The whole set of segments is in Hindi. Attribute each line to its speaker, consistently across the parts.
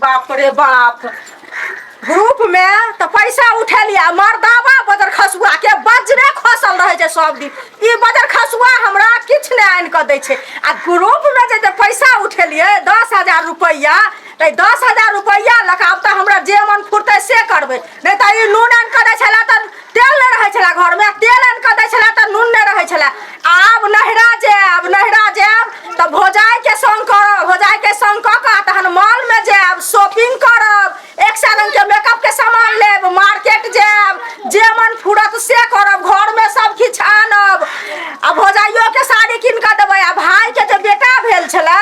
Speaker 1: बाप रे बाप ग्रुप में तो पैसा उठा लिया मर्दावा बजर खसुआ के बजरे खसल रहे छै सब दिन ई बजर खसुआ हमरा किछ ने आनि के दै छै आ ग्रुप में जे पैसा उठेलिए 10,000 रुपया त 10,000 रुपया लक आब त हमरा जे मन फुरते से करबे नहीं त ई नून आनि के दै छला त तेल नहीं रहे छला घर में तेल आनि के दै छला त नून नहीं रहे छला आब नहिरा जाब त भोजाई के संग करब भोजाई के संग क के तहन मॉल में जाब शॉपिंग करब एक रंग के मेकअप के सामान लेब मार्केट जाब जे मन फुरत से करब घर में सब किछ आनब आ भोजाइयो के साड़ी किन के देबै आ भाई के जे बेटा भेल छलै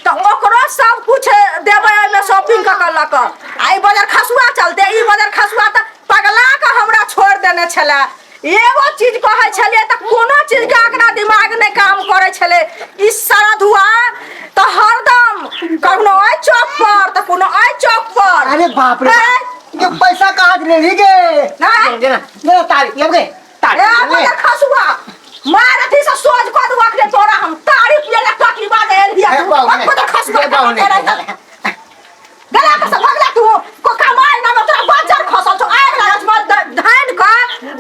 Speaker 1: त ओकरो सब कुछ देबै में शॉपिंग क के लक आई बजर खसुआ चलते ई बजर खसुआ त पगला के हमरा छोड़ देने छलै एगो चीज कहै छलिए त कोनो चीज के एकरा दिमाग नहीं काम करे छले ई सारा धुआ त हरदम कोनो आई चौक पर त कोनो आई चौक पर
Speaker 2: अरे बाप रे ये पैसा कहाँ से ले ली गे ना तारीफ ये गे
Speaker 1: तारीफ खसुआ मार अथी से सोच को दुआ के तोरा हम तारीफ ले ले टकली बात एल दिया को खसुआ गला के सब भगला तू को कमाई ना तोरा बाजार खसल छ आग लागत मत धान का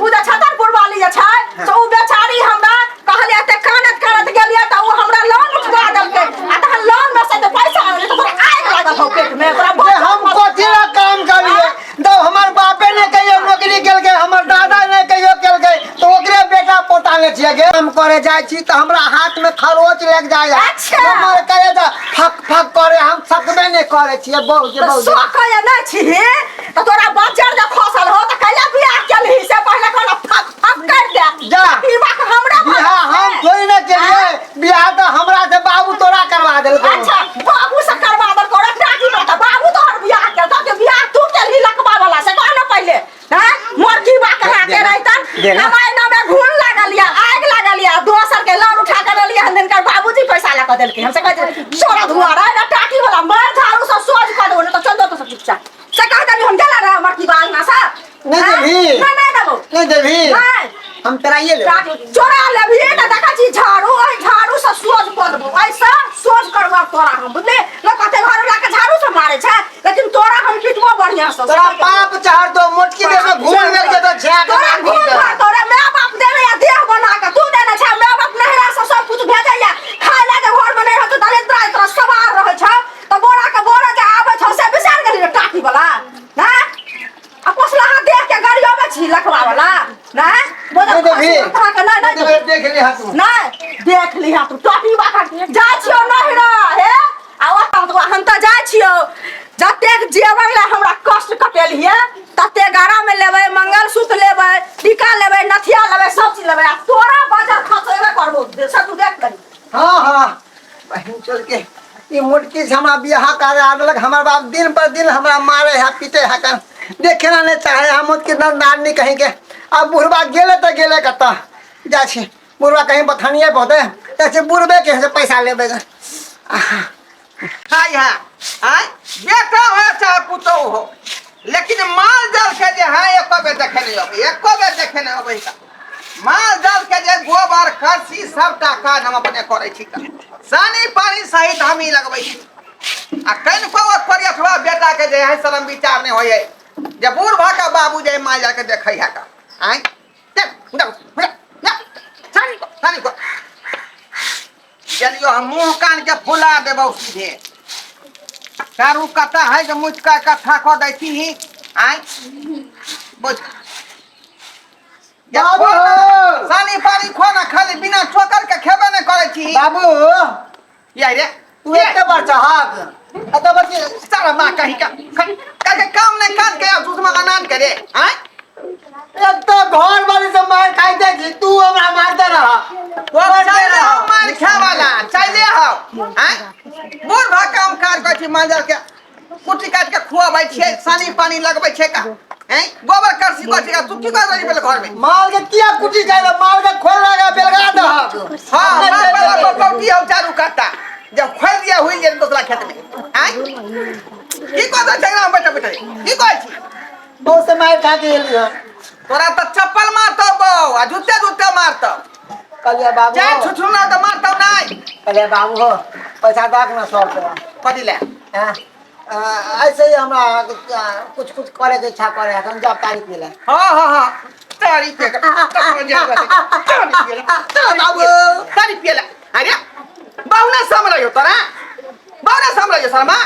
Speaker 1: उ द छतरपुर वाली जे छै तो उ बेचारी हमरा कहलिए त कानत गेलिए त उ हमरा लोन उठवा देलके आ त लोन में से तो पैसा आले तो तोरा आग लागत हो पेट में तोरा
Speaker 2: हम कोथिला काम करिए तो हमर बापे ने कहियो नौकरी केल के हमर दादा ने कहियो केल के तो ओकरे बेटा पोता ले छिए गे हम करे जाय छी त हमरा हाथ में खरोच लग जाय हमर करे त फक फक करे हम सकबे ने करे छिए बहुत जे बहुत
Speaker 1: सो कहे ना छी त तोरा बाजार जे खसल हो त कहिया बियाह केलही से पहले कोना फक फक कर दे
Speaker 2: जा
Speaker 1: ई बात हमरा
Speaker 2: बियाह हम थोड़ी ना केलिए बियाह त हमरा से बाबू तोरा करवा देलको
Speaker 1: अच्छा बाबू से करवा देल को टाकी में त बाबू तोहर बियाह के त बियाह तू केलही लकवा वाला से कहना पहले हां मोरकी बा करा के रहितन हमारे नाम में घून लागल या आग लागल या दोसर के लोन उठा के लिया हन कर बाबूजी पैसा ला के देलके हमसे कह सोरा धुआ रहा टाकी वाला मार झाड़ू से सोच कर दो तो चल दो तो सब चुपचाप से कह दे हम चला रहा मरकी बाल ना सा
Speaker 2: नहीं देवी
Speaker 1: नहीं देबो
Speaker 2: नहीं देवी हम तेरा ये ले
Speaker 1: चोरा लेबी त देखा छी झाड़ू से सोच कर दो ऐसा सोच करवा तोरा हम बुझले न कते घर ला के झाड़ू से मारे छै लेकिन तोरा हम पिटबो बढ़िया से
Speaker 2: तोरा पाप चार दो मोटकी दे में घूर में के तो छा
Speaker 1: तोरा घूर तोरा मां बाप देने या देह बना के तू देने छै मां बाप नहरा से सब कुछ भेजै या खाय ले के घर में नहीं रहत दलित इतना सवार रहे छ त बोरा के बोरा जे आबै छ से बिसार गेली टाकी वाला ना आ पोसला हाथ देख के गाड़ियों में छी लखवा वाला ना बोला
Speaker 2: नहीं देख ली हाथ
Speaker 1: नहीं देख ली हाथ टाकी बाका जा छियो नहरा हे आ ओता तो हम त जा छियो जतेक जेवर ले हमरा कष्ट कटेलिए तते गारा में लेबै मंगलसूत्र लेबै टीका लेबै नथिया लेबै सब चीज लेबै आ तोरा बाजार खसेबे करबो से तू देख करी
Speaker 2: हां हां बहन चल के ई मोटकी से हमरा बियाह करे आदलक हमर बाप दिन पर दिन हमरा मारे है पीटे है कर देखना नहीं चाहे हम के नंदार नहीं कहीं के अब बुढ़वा गेले त गेले कता जा छी बुढ़वा कहीं बथानिए बहुते ऐसे बुढ़बे के से पैसा लेबे
Speaker 3: हाय हां हाय बेटा हो चाहे पुतो हो लेकिन माल जाल के जे है एको बे देखे नहीं होबे माल जाल के जे गोबर खसी सब टाका हम अपने करे छी सानी पानी सहित हम ही लगबै छी आ कन को करिया बेटा के जे है शर्म विचार नहीं होय जे बूढ़ भाका बाबू जे माल जाल के देखै है का आय सानी को चलियो हम मुंह कान के फुला देबो सीधे चारू कथा है जे मुचका कथा को दैती ही आय बुझ
Speaker 2: बाबू
Speaker 3: सानी पानी खोना खाली बिना चोकर के खेबे न करे छी
Speaker 2: बाबू
Speaker 3: या रे
Speaker 2: तू एते बार चाहक अत बच्चे
Speaker 3: सारा मां कहीं का काम नहीं काट के दूध में अनान करे आय
Speaker 2: एक तो घर वाली से मार खाइते छी तू हमरा मारते रह
Speaker 3: वो चले हो मार खा वाला चले हो आय बूढ़ भा काम कार कर छी मांजर के कुटी काट के खुआबै छे सानी पानी लगबै छे का हैं गोबर करसी को छे तू की कर रही पहले घर में
Speaker 2: माल के किया कुटी जाए माल के खोल लगा बेलगा दे
Speaker 3: हां मार वाला पकौटी हो चारू काटा जब खोल दिया हुई जे दूसरा खेत में आय की को तो झगड़ा बेटा बेटा की को छी
Speaker 2: बहुत से मार खा के लिया
Speaker 3: तोरा तो चप्पल मारतो बो आ जूते जूते मारतो
Speaker 2: कलिया बाबू
Speaker 3: जा छुछुना तो मारतो नहीं
Speaker 2: कलिया बाबू हो पैसा दक ना 100 रुपया
Speaker 3: कथि ले
Speaker 2: हां ऐसे ही हमरा कुछ कुछ करे के इच्छा करे हम जब तारीख मिले
Speaker 3: हाँ तारीफ पे तारीफ पे अरे बहुना समझ हो तोरा बहुना समझ शर्मा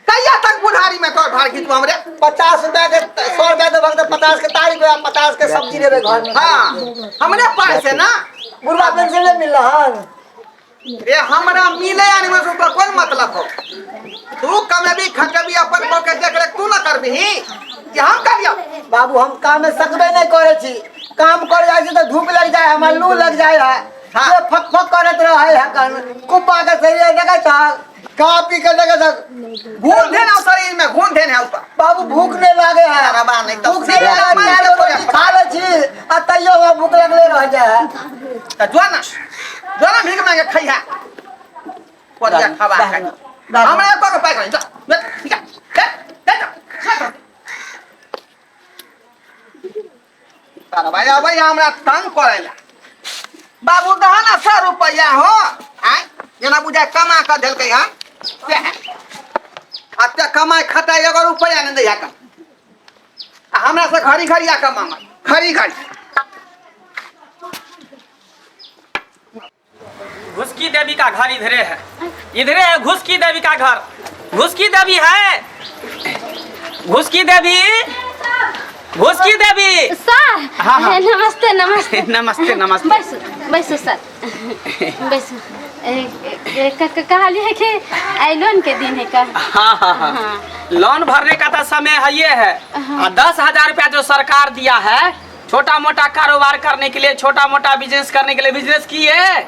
Speaker 3: कहिया तक बुढ़ारी में तोर भाड़ खींचू हमरे
Speaker 2: 50 रुपया के 100 रुपया दे भक्त 50 के तारीख में 50 के सब्जी देबे घर में
Speaker 3: हाँ हमरे पास है ना
Speaker 2: बुढ़वा पेंशन ले मिल रहा
Speaker 3: रे हमरा मिले यानी में तो कौन मतलब हो तू कमेबी खटबी अपन को के देख ले तू ना करबी कि हम कर लिया
Speaker 2: बाबू हम काम में सकबे नहीं करे छी काम कर जाय छी तो धूप लग जाए हमर लू लग जाए है
Speaker 3: हाँ।
Speaker 2: ये फक फक करत रहे है कान कुप्पा के शरीर देखा था खा पी के देखा था
Speaker 3: घून थे ना शरीर में घून थे ना ऊपर
Speaker 2: बाबू भूख नहीं लागे है
Speaker 3: अरे बा नहीं तो
Speaker 2: भूख नहीं लागे चार रोटी खा ले छी आ तैयो भूख लगले रह जाए
Speaker 3: तो जोना भीख मांगे खइहा पदिया खावा हमरा एको के पैसा नहीं ठीक है तारा भाई हमरा तंग करेला बाबू दहना 100 रुपया हो आय जना बुझा कमा कर देल के हां अत्ते कमाई खटाई 1 रुपया नहीं दैया का हमरा से घड़ी घड़ी आ कमा घड़ी घड़ी
Speaker 4: घुसकी देवी का घर इधरे है घुसकी देवी का घर घुसकी देवी है घुसकी देवी
Speaker 5: सर
Speaker 4: हाँ, हाँ।
Speaker 5: नमस्ते नमस्ते
Speaker 4: नमस्ते नमस्ते
Speaker 5: बैसो सर बैसो कहली है कि आई लोन के दिन है का
Speaker 4: हाँ। लोन भरने का तो समय है ये है और 10,000 रुपया जो सरकार दिया है छोटा मोटा कारोबार करने के लिए छोटा मोटा बिजनेस करने के लिए बिजनेस किए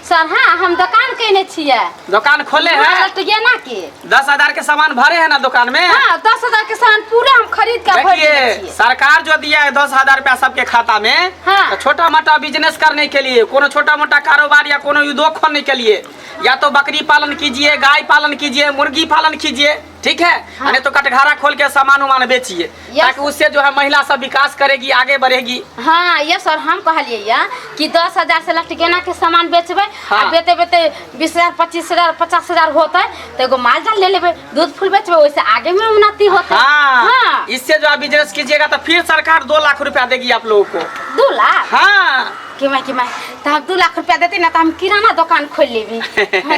Speaker 5: सर हाँ हम दुकान केने छिए
Speaker 4: दुकान खोले हैं
Speaker 5: तो ये ना के
Speaker 4: 10,000 के सामान भरे हैं ना दुकान में
Speaker 5: हाँ 10,000 के सामान पूरा हम खरीद कर भर दिए
Speaker 4: देखिए सरकार जो दिया है 10,000 रुपया सबके खाता में
Speaker 5: हाँ।
Speaker 4: तो छोटा मोटा बिजनेस करने के लिए कोनो छोटा मोटा कारोबार या कोनो उद्योग खोलने के लिए या तो बकरी पालन कीजिए गाय पालन कीजिए मुर्गी पालन कीजिए ठीक है
Speaker 5: हाँ।
Speaker 4: नहीं तो कटघरा खोल के सामान उमान बेचिए ताकि उससे जो है महिला सब विकास करेगी आगे बढ़ेगी।
Speaker 5: हाँ ये सर हम कहलिए या कि 10,000 से लटकेना के सामान बेचबे
Speaker 4: हाँ।
Speaker 5: बेते बेते 20,000 25,000 50,000 होता है तो एगो माल जाल ले लेबे दूध फूल बेचबे वैसे आगे में उन्नति होता है।
Speaker 4: हाँ। इससे जो आप बिजनेस कीजिएगा तो फिर सरकार 2 लाख रुपया देगी आप लोगों को
Speaker 5: 2 लाख
Speaker 4: हाँ
Speaker 5: कि मैं तो हम 2 लाख रुपया देते ना तो हम किराना दुकान खोल लेबे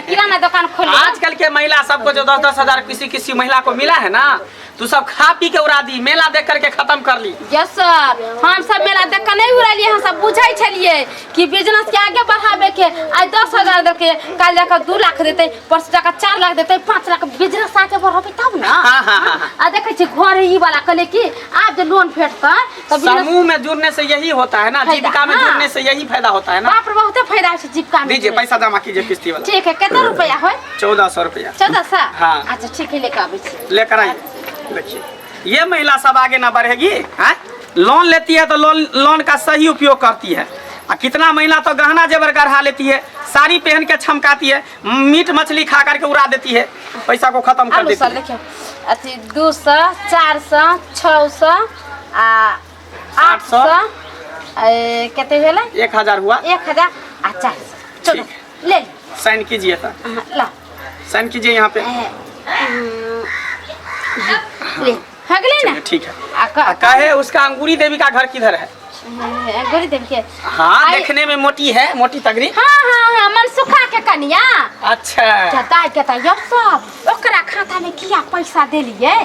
Speaker 5: किराना दुकान खोल
Speaker 4: आजकल के महिला सबको जो 10,000 किसी महिला को मिला है ना तू सब खा पी के उड़ा दी मेला देख करके खत्म कर ली।
Speaker 5: यस सर हम सब मेला देख कर नहीं उड़ालिए हम सब बुझे छलिए कि बिजनेस के आगे बढ़ावे के आज 10,000 देके कल जाकर 2 लाख देते परसों जाकर 4 लाख देते 5 लाख बिजनेस आगे बढ़ावे तब ना। आ देखे छी घर ई वाला कहले कि आप जो लोन फेटता तब
Speaker 4: समूह में जुड़ने से यही होता है ना जीविका में जुड़ने से यही फायदा होता है ना।
Speaker 5: बाप रे बहुत फायदा है जीविका में।
Speaker 4: दीजिए पैसा जमा कीजिए किस्ती वाला।
Speaker 5: ठीक है कितना रुपया है
Speaker 4: 1400 रुपया
Speaker 5: 1400
Speaker 4: हाँ।
Speaker 5: अच्छा ठीक है लेकर आवे छी
Speaker 4: लेकर आइए। देखिए ये महिला सब आगे ना बढ़ेगी है लोन लेती है तो लोन का सही उपयोग करती है और कितना महिला तो गहना जेवर गढ़ा लेती है साड़ी पहन के छमकाती है मीट मछली खा करके उड़ा देती है पैसा को खत्म कर देती है।
Speaker 5: देखिए अथी 200 400 600 800 कितने भेला
Speaker 4: 1,000 हुआ
Speaker 5: 1,000 अच्छा चलो ले
Speaker 4: साइन कीजिए तो
Speaker 5: ला
Speaker 4: साइन कीजिए यहाँ पे
Speaker 5: ले हो गए ना
Speaker 4: ठीक है। कहे उसका अंगूरी देवी का घर किधर है?
Speaker 5: गोरी देवी के
Speaker 4: हाँ देखने में मोटी है मोटी तगड़ी।
Speaker 5: हाँ हाँ हाँ मनसुखा के कन्या।
Speaker 4: अच्छा
Speaker 5: कहता यब सब ओकरा खाता में किया पैसा दे लिए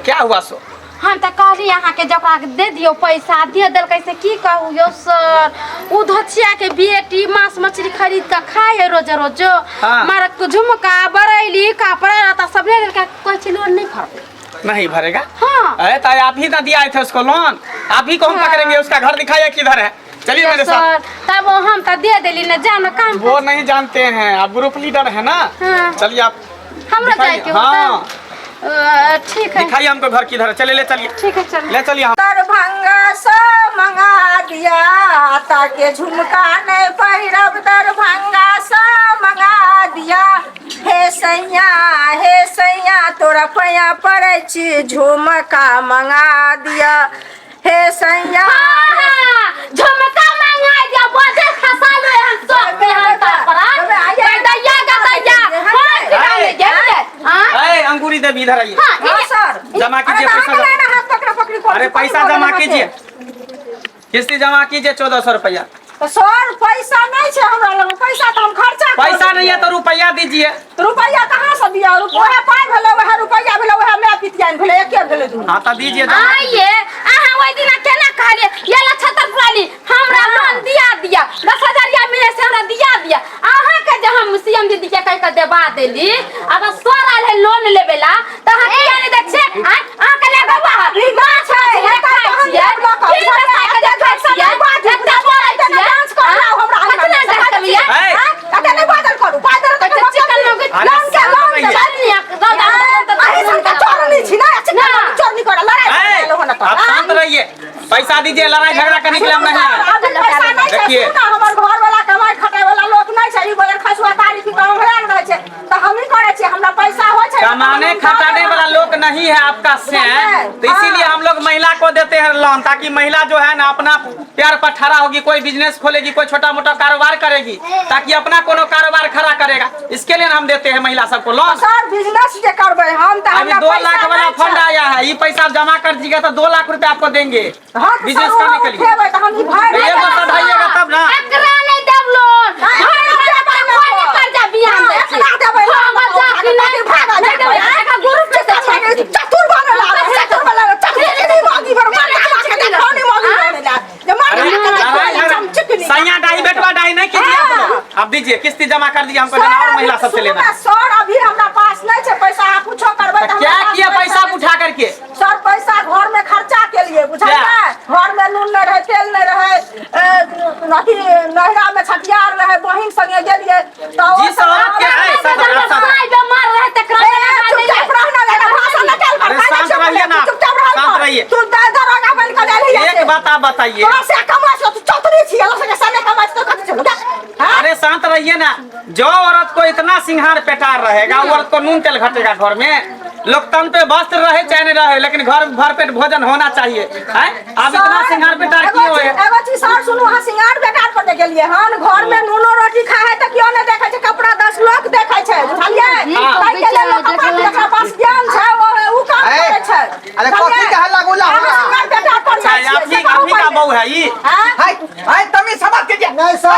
Speaker 4: क्या हुआ सो
Speaker 5: हम तो कहली यहाँ के जब दे दियो पैसा दे दिल कैसे की कहू यो सर उ धचिया के बेटी मांस मछली खरीद कर खाए है रोज रोज
Speaker 4: हाँ।
Speaker 5: मार झुमका बरैली कपड़ा रहता सब ले लेकर कोई लोन नहीं भरते
Speaker 4: नहीं भरेगा।
Speaker 5: हाँ।
Speaker 4: अरे तो आप ही ना दिया थे उसको लोन आप ही को हम पकड़ेंगे उसका घर दिखाइए किधर है चलिए मेरे साथ।
Speaker 5: तब हम तो दे दिली ना जाना काम
Speaker 4: वो नहीं जानते हैं आप ग्रुप लीडर है ना।
Speaker 5: हाँ।
Speaker 4: चलिए आप
Speaker 5: हमरा जाए के
Speaker 4: हाँ
Speaker 5: ठीक है
Speaker 4: दिखाइए हमको घर किधर है चलिए ले चलिए
Speaker 5: ठीक है चल
Speaker 4: ले चलिए हम
Speaker 1: दरभंगा से मंगा दिया ताके झुमका नहीं पहिरब दरभंगा से मंगा दिया हे सैया तोरा पैया पड़े छी झुमका मंगा दिया हे सैया
Speaker 5: झुमका मंगा दिया बोझे खसा लो हम सब पे हम पर दैया का दैया हां ले हां
Speaker 4: गुरी देवी इधर आइए।
Speaker 1: हाँ सर
Speaker 4: जमा कीजिए
Speaker 1: अरे
Speaker 4: पैसा।
Speaker 1: ना, ना, हाथ पकड़ा पकड़ी करो।
Speaker 4: अरे पैसा जमा कीजिए, किस्ती जमा कीजिए 1400 रुपया।
Speaker 1: तो सर पैसा नहीं है हमरा लग, पैसा तो हम खर्चा कर
Speaker 4: पैसा नहीं है
Speaker 1: देलियै।
Speaker 4: तो रुपया दीजिए।
Speaker 1: रुपया कहाँ से दिया? वह पाई भेलै, वह रुपया भेलै, वह मैं पितियान भेलै, एके भेलै दू।
Speaker 4: हाँ तो दीजिए जमा कीजिए।
Speaker 5: आइए अहाँ ओइ दिना केना कहलिए ये ला 76 वाली हमरा लोन दिया 10,000 मिले से हमरा दिया अहाँ के जे हम सीएम दीदी के कह के देबा देली अब सर आल है लोन लेबेला त अहाँ किया नहीं देख छे अहाँ के लेबे बाहर माछ है हे खाइ छियै फिर पैसा के देखै छियै एते बोलै छियै
Speaker 1: डांस कराओ हमरा
Speaker 5: कितना डांस करिए
Speaker 1: कते नहीं बादल करू बादल
Speaker 5: तो
Speaker 1: के
Speaker 5: चिकन लोग
Speaker 4: अरे
Speaker 5: लोन के लोन
Speaker 4: भैया।
Speaker 5: चलनिया
Speaker 1: अरे संका चोरनी छी ना, चोरनी कर लड़ाई कर लो ना तो।
Speaker 4: आप शांत रहिए, पैसा दीजिए, लड़ाई झगड़ा करने के लिए हम नहीं आए।
Speaker 1: अभी पैसा नहीं है,
Speaker 4: देखिए।
Speaker 1: सुना हमर घर वाला कमाई खटाई वाला लोग नहीं छै, ई बजर खसुआ तारी की काम भरल रहे छै त हम ही करे छी, हमरा पैसा हो छै
Speaker 4: कमाने खटाने वाला लोग नहीं है आपका से, तो इसीलिए हम लोग महिला को देते हैं लोन, ताकि महिला जो है ना अपना पैर पर खड़ा होगी, कोई बिजनेस खोलेगी, कोई छोटा मोटा कारोबार करेगी, ताकि अपना कोनो कारोबार खड़ा करेगा। इसके लिए हम देते हैं महिला सबको लोन।
Speaker 1: सर बिजनेस जे करबै हम त
Speaker 4: अभी 2 लाख वाला फंड आया है, ये पैसा जमा कर दीजिएगा तो 2 लाख रुपए आपको देंगे बिजनेस करने के लिए।
Speaker 1: त हम ई भाई
Speaker 4: ये तो सधाइएगा तब ना।
Speaker 5: एकरा नहीं देब लोन कोई कर्जा बियान दे छी हमर जाति नहीं भागा नहीं देब एका ग्रुप में से
Speaker 1: चतुर बनला चतुर मांगी बर खाने मांगी बनला जे मांगी
Speaker 4: सैया डाई बेटवा डाई नहीं कीजिए आप लोग। अब दीजिए किस्ती जमा कर दीजिए, हमको लेना और महिला सबसे लेना है।
Speaker 1: सर अभी हमरा पास नहीं छै पैसा, आप कुछो करबै
Speaker 4: तो क्या किया पैसा उठा करके?
Speaker 1: सर पैसा घर में खर्चा के लिए बुझलियै, घर में नून नहीं रहे, तेल नहीं रहे, अथी नहरा में छठियार रहे, बहिन संगे गेलियै तो
Speaker 4: जी सर क्या है सब
Speaker 5: बीमार रहे त
Speaker 1: चुपचाप रहना लेना भाषा न चल
Speaker 4: अरे शांत रहिए ना, शांत रहिए।
Speaker 1: तू दरोगा बन के ले
Speaker 4: एक बात आप बताइए।
Speaker 1: तो से कमा से तू चतुरी छी, अलग से सने कमा तो कत चलू
Speaker 4: अरे शांत रहिए ना, जो औरत को इतना सिंहार पेटार रहेगा वो औरत को नून तेल घटेगा घर में। लोग तन पे वस्त्र रहे चाहे नहीं रहे, लेकिन घर भर पेट भोजन होना चाहिए है। आप इतना सिंहार पेटार किए हुए हैं।
Speaker 1: एगो चीज सर सुनू, हां सिंगार बेकार कर गेलिए हन, घर में नूनो रोटी खाए त क्यों नहीं देखे छै, कपड़ा 10 लोग देखे छै बुझलिए, ताई के लेल कपड़ा जेकरा पास ज्ञान छै वो काम करे छै।
Speaker 3: अरे कॉफी का हल्ला गुल्ला हो रहा है।
Speaker 1: सिंगार बेकार कर
Speaker 4: अच्छा, आप ही का बहू है ये?
Speaker 3: हाय हाय तमी समझ के जा
Speaker 2: नहीं सर।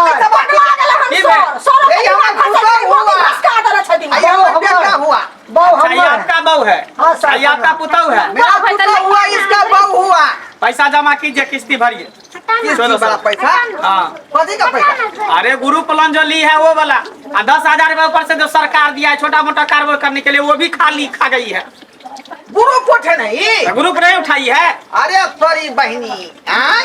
Speaker 4: ठीक है।
Speaker 3: आया वो बेटा हुआ
Speaker 2: बहु
Speaker 4: अच्छा, ये
Speaker 2: हम
Speaker 4: आपका बहू है?
Speaker 2: हाँ, सर,
Speaker 4: ये आपका पुतहू है?
Speaker 3: मेरा पुत्र हुआ, इसका बहू हुआ।
Speaker 4: पैसा जमा कीजिए, किस्ती भरिए।
Speaker 3: किसकी बड़ा पैसा?
Speaker 4: हाँ,
Speaker 3: कथी का पैसा?
Speaker 4: अरे ग्रुप लोन जो ली है वो वाला, 10,000 रुपए ऊपर से जो सरकार दिया है छोटा मोटा कारोबार करने के लिए, वो भी खा गई है।
Speaker 3: ग्रुप उठे नहीं।
Speaker 4: ग्रुप नहीं उठाई है।
Speaker 3: अरे तोरी बहनी आय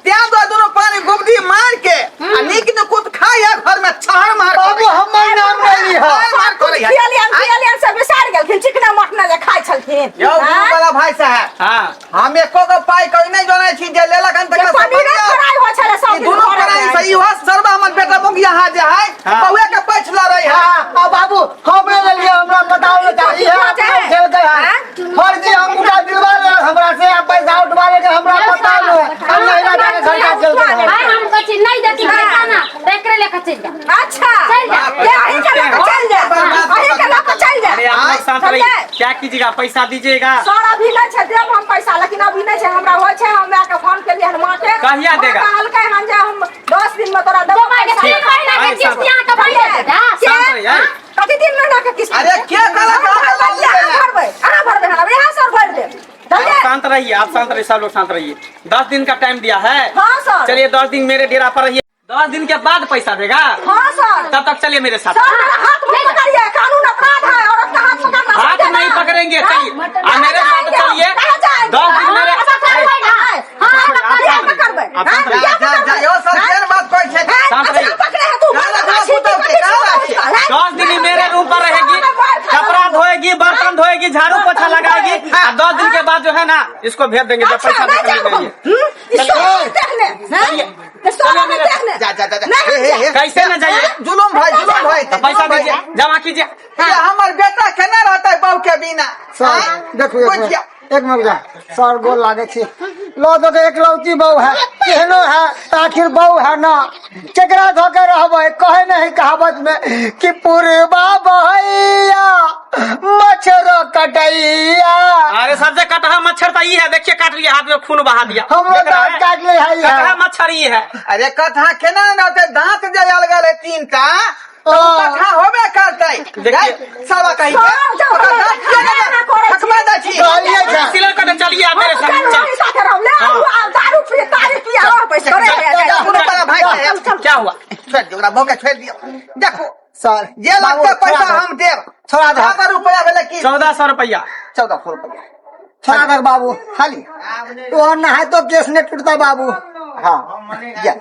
Speaker 3: ત્યાં તો दोनों पानी गुबदी मार के अनेक ने कुछ खाया घर में छाड़ मार
Speaker 2: बाबू हमर नाम नहीं है।
Speaker 3: मार कर रही है।
Speaker 1: खियलियन सब बिसार गेलखिन, चिकना मटना जे खाइ छलखिन।
Speaker 3: यो गुरु वाला भाई साहब
Speaker 4: हाँ,
Speaker 3: हम एको को पाई कोई नहीं जाने छी जे लेला कन तक
Speaker 1: पनीर फ्राई हो छले सब दिन
Speaker 3: दोनों
Speaker 1: घरे
Speaker 3: प्राणी
Speaker 1: में।
Speaker 3: सही हुआ सर्व हमर बेटा मुख यहाँ जे है
Speaker 4: हाँ।
Speaker 3: बहुए के पैछ ला रही है।
Speaker 2: हाँ बाबू हमरे लिए हमरा बताओ ले चाहिए खेल गया फर्जी हम उठा दिलवा ले हमरा से आप पैसा उठवा ले हमरा पता नहीं हम नहीं ना जाने घंटा चल गया
Speaker 5: भाई हम कछि नहीं देती पैसा ना एकरे लेके चल जा।
Speaker 1: अच्छा
Speaker 5: चल जा।
Speaker 1: ये अहीं के लेके चल जा, अहीं के लेके चल जा।
Speaker 4: अरे आप लोग शांत
Speaker 1: चल
Speaker 4: रहिए।
Speaker 1: जा।
Speaker 4: क्या कीजिएगा, पैसा दीजिएगा।
Speaker 1: सर अभी नहीं छै देब हम पैसा, लेकिन अभी नहीं छै, हमरा होय छै, हम के फोन के लिए मां के
Speaker 4: कहिया देगा?
Speaker 1: कहलकै हम जे हम 10 दिन में तोरा देब
Speaker 5: जब आगे 3 महीना के किस्त यहाँ का भर दे
Speaker 4: शांत रहिए।
Speaker 1: कति दिन महीना के किस्त?
Speaker 3: अरे क्या कला
Speaker 1: भरबै हम यहाँ सर भर देब।
Speaker 4: आप शांत रहिए, आप शांत रहिए, सब लोग शांत रहिए। 10 दिन का टाइम दिया है।
Speaker 1: हाँ सर।
Speaker 4: चलिए 10 दिन मेरे डेरा पर रहिए, 10 दिन के बाद पैसा देगा।
Speaker 1: हाँ सर।
Speaker 4: तब तक चलिए मेरे साथ।
Speaker 1: सर हाथ मत पकड़िए, कानून अपराध है, औरत का हाथ पकड़ना।
Speaker 4: हाथ नहीं पकड़ेंगे, चलिए आप मेरे साथ चलिए। 10 दिन मेरे आप शांत रहिए।
Speaker 3: जा यो सर केन बात कोई छे।
Speaker 4: शांत रहिए। 10 दिन ही मेरे रूम पर रहेगी, कपड़ा धोएगी, बर्तन धोएगी, झाड़ू पोछा लगाएगी, और 10 दिन के बाद जो है ना इसको भेज देंगे जब पैसा निकलेंगे।
Speaker 3: जा जा जा
Speaker 4: कैसे न जाइए,
Speaker 3: जुलुम भाई
Speaker 4: तो पैसा दीजिए, जमा कीजिए।
Speaker 3: ये हमर बेटा केना रहता है बहू के बिना।
Speaker 2: सर देखो एक मिनट सर गोल लागे छी लो तो के एकलौती बहू है केहनो है तो आखिर बहू है ना केकरा धोके रहबे कहे नहीं कहावत में कि पूर्वा बहैया मच्छर कटैया।
Speaker 4: अरे सबसे कटहा मच्छर तो ये है, देखिए काट लिया, हाथ में खून बहा दिया।
Speaker 2: हमरो
Speaker 4: देख रहा
Speaker 2: दांत
Speaker 4: है?
Speaker 2: काट ले है
Speaker 4: कटहा मच्छर ये है।
Speaker 3: अरे कथा केना रहते दांत जे अलगल है 3टा तो
Speaker 2: हाँ।
Speaker 3: कथा होबे करतै।
Speaker 4: देखिए।
Speaker 3: साला कहि के
Speaker 1: हाँ, जाओ,
Speaker 3: ओकर दांत
Speaker 1: हाँ,
Speaker 3: के
Speaker 1: हाँ,
Speaker 3: हकमा दै छी।
Speaker 2: कहलिए छै।
Speaker 4: सिलर कटे चलिए आप मेरे साथ चल।
Speaker 1: दारू पिए तारी पिए पैसे
Speaker 3: सुनो बड़ा भाई साहब,
Speaker 4: क्या हुआ?
Speaker 3: छोड़ दियो ओकरा भोके छोड़ दियो। देखो
Speaker 2: सर
Speaker 3: जे लगते पैसा हम देब।
Speaker 2: छोड़ा दे।
Speaker 3: 14 रुपया भेले की
Speaker 4: 1400 रुपया।
Speaker 3: 1400 रुपया।
Speaker 2: छोड़ा दे बाबू खाली तो नहाए तो केस नहीं टूटता बाबू।
Speaker 3: हाँ या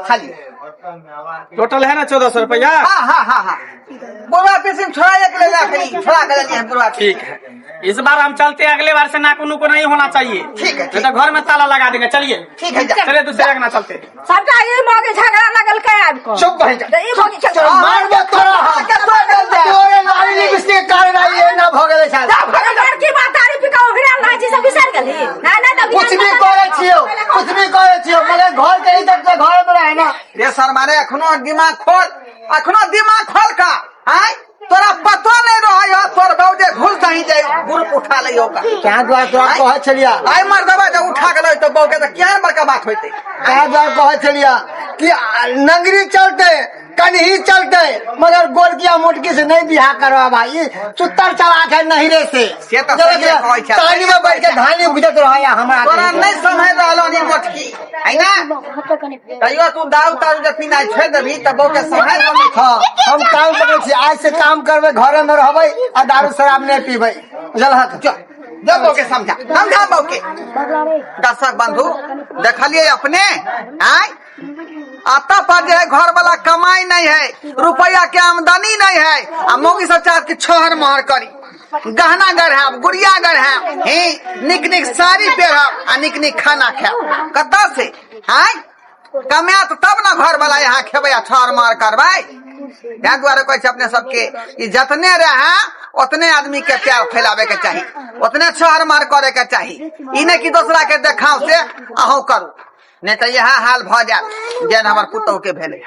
Speaker 3: खाली
Speaker 4: टोटल है ना 1400 रुपया।
Speaker 3: हाँ बुढ़वा पिसिन छोड़ा एक ले जा खरी छोड़ा कर लिए बुढ़वा।
Speaker 4: ठीक है, इस बार हम चलते हैं, अगले बार से नाखून को नहीं होना चाहिए।
Speaker 3: ठीक है,
Speaker 4: नहीं तो घर में ताला लगा देंगे। चलिए
Speaker 3: ठीक है, जा।
Speaker 4: चलिए दूसरे जगह ना चलते।
Speaker 1: सबका ये मगे झगड़ा लगल के आपको
Speaker 2: चुप बह जा।
Speaker 1: ई मगे चल
Speaker 2: मार दे तोरा हम तोरे नारी लिपस्टिक के कारण आई ये ना भगले साल
Speaker 1: लड़की बात तारी पिका ओकरा लाजी सब बिसर गेली ना ना तब
Speaker 2: कुछ भी करे छियो मगर घर के ही तक घर में रहे ना।
Speaker 3: रे सर मारे अखनो दिमाग खोल का आय तोरा पता नहीं रहा तोर बाबूजे घुस दही जाए ग्रुप उठा ले होगा
Speaker 2: क्या द्वार तोरा कहे छलिया
Speaker 3: आय मर्दबा जब उठा के ले तो बहू के तो क्या बड़का बात होते।
Speaker 2: क्या द्वार कहे छलिया कि नंगरी चलते कन्ही चलते मगर गोरकिया मुटकी से नहीं बिहा करवा भाई चुत्तर चला के नहरे से
Speaker 3: से तो सही कहै छै।
Speaker 2: तानी में बैठ के धानी बुझत रहा हमरा
Speaker 3: तोरा नहीं समझ रहलो नी मोटकी है ना तइयो तू दाऊ तारू जे पीना छोड़ देबी त बहू के समझ नहीं
Speaker 2: हाँ हम काम करे छी आज से काम करबे घरे में रहबे आ दारू शराब नहीं पीबे बुझल हक
Speaker 3: जब बहू के समझा बहू के दर्शक बंधु देखलिए अपने आय आता पर जो है घर वाला कमाई नहीं है रुपया के आमदनी नहीं है आ मोगी सब चाहत की छोहर मोहर करी गहना गढ़ाब गुड़िया गढ़ाब निक निक साड़ी पहनब आ निक निक खाना खाब कतऽ से आय कमात तब ना घर वाला यहाँ खेबै आ छोहर मोहर करबै। या द्वारा कहै छै अपने सबके कि जतने रहे उतने आदमी के प्यार फैलावे के चाही उतने छोहर मोहर करे के चाही ई नहीं कि दूसरा के देखाव से अहू करू नहीं तो यह हाल भ जात जेन हमर पुतहु के भेले।